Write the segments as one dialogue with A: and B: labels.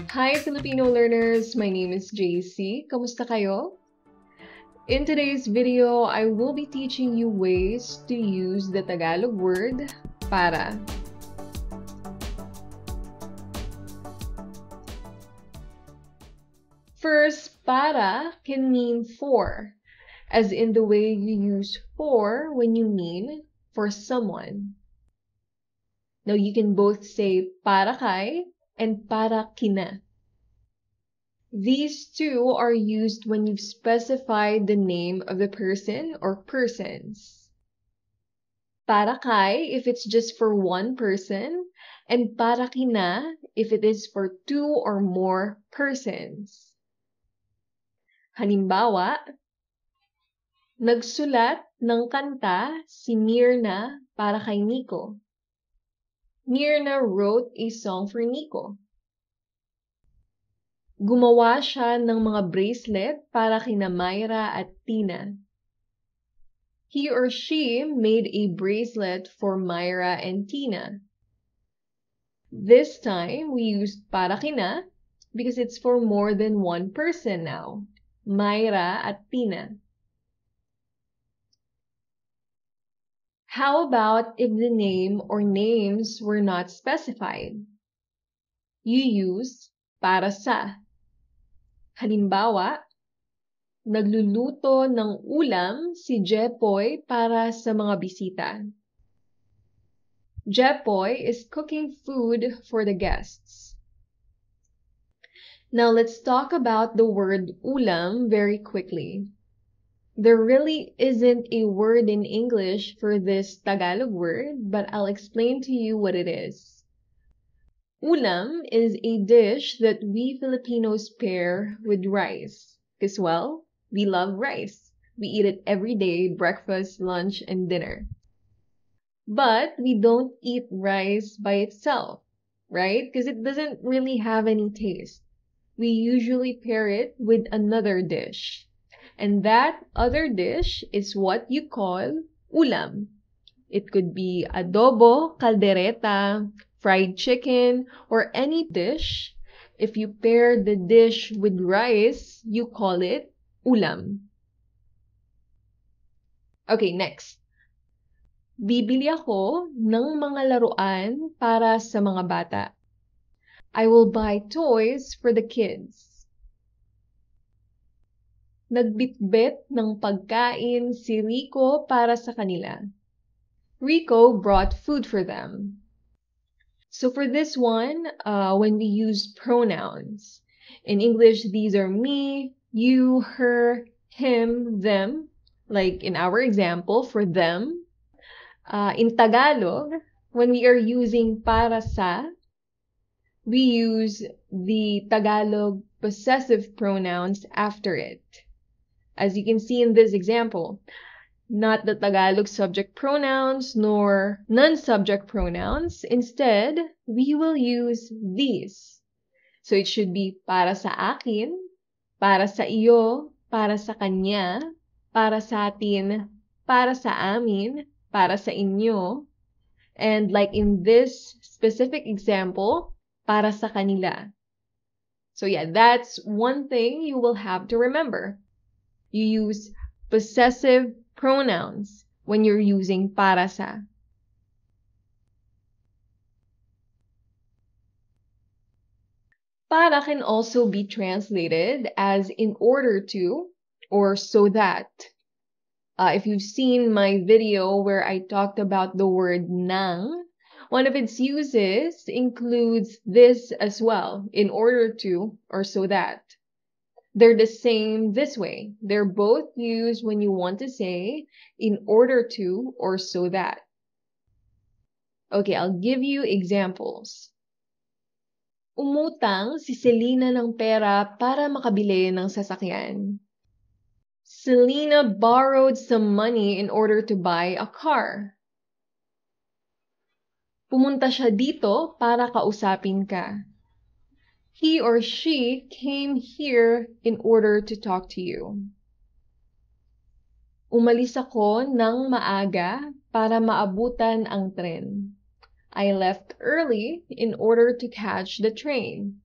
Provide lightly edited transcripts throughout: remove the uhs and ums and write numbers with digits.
A: Hi Filipino learners, my name is JC. Kamusta kayo? In today's video, I will be teaching you ways to use the Tagalog word para. First, para can mean for, as in the way you use for when you mean for someone. Now, you can both say para kay and para kina. These two are used when you've specified the name of the person or persons. Para kay if it's just for one person, and para kina if it is for two or more persons. Halimbawa, nagsulat ng kanta si Mirna para kay Nico. Mirna wrote a song for Nico. Gumawa siya ng mga bracelet para kina Myra at Tina. He or she made a bracelet for Myra and Tina. This time, we used para kina because it's for more than one person now. Myra at Tina. How about if the name or names were not specified? You use para sa. Halimbawa, nagluluto ng ulam si Jepoy para sa mga bisita. Jepoy is cooking food for the guests. Now let's talk about the word ulam very quickly. There really isn't a word in English for this Tagalog word, but I'll explain to you what it is. Ulam is a dish that we Filipinos pair with rice. Because, well, we love rice. We eat it every day, breakfast, lunch, and dinner. But we don't eat rice by itself, right? Because it doesn't really have any taste. We usually pair it with another dish. And that other dish is what you call ulam. It could be adobo, caldereta, fried chicken, or any dish. If you pair the dish with rice, you call it ulam. Okay, next. Bibili ako ng mga laruan para sa mga bata. I will buy toys for the kids. Nagbitbit ng pagkain si Rico para sa kanila. Rico brought food for them. So for this one, when we use pronouns, in English, these are me, you, her, him, them, like in our example, for them. In Tagalog, when we are using para sa, we use the Tagalog possessive pronouns after it. As you can see in this example, not the Tagalog subject pronouns nor non-subject pronouns. Instead, we will use these. So it should be para sa akin, para sa iyo, para sa kanya, para sa atin, para sa amin, para sa inyo. And like in this specific example, para sa kanila. So yeah, that's one thing you will have to remember. You use possessive pronouns when you're using para sa. Para can also be translated as in order to or so that. If you've seen my video where I talked about the word nang, one of its uses includes this as well, in order to or so that. They're the same this way. They're both used when you want to say in order to or so that. Okay, I'll give you examples. Umutang si Selena ng pera para makabili ng sasakyan. Selena borrowed some money in order to buy a car. Pumunta siya dito para kausapin ka. He or she came here in order to talk to you. Umalis ako ng maaga para maabutan ang tren. I left early in order to catch the train.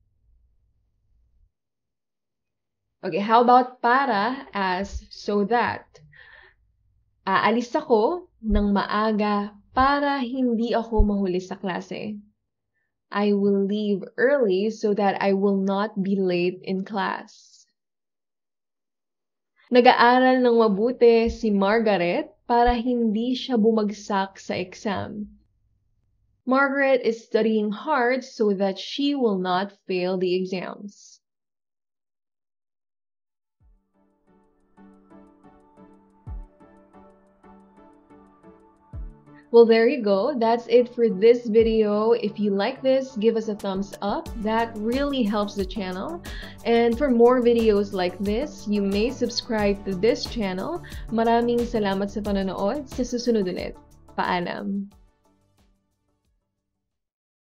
A: Okay, how about para as so that? Aalis ako ng maaga para hindi ako mahuli sa klase. I will leave early so that I will not be late in class. Nag-aaral ng mabuti si Margaret para hindi siya bumagsak sa exam. Margaret is studying hard so that she will not fail the exams. Well, there you go. That's it for this video. If you like this, give us a thumbs up. That really helps the channel. And for more videos like this, you may subscribe to this channel. Maraming salamat sa panonood. Sa susunod ulit. Paalam.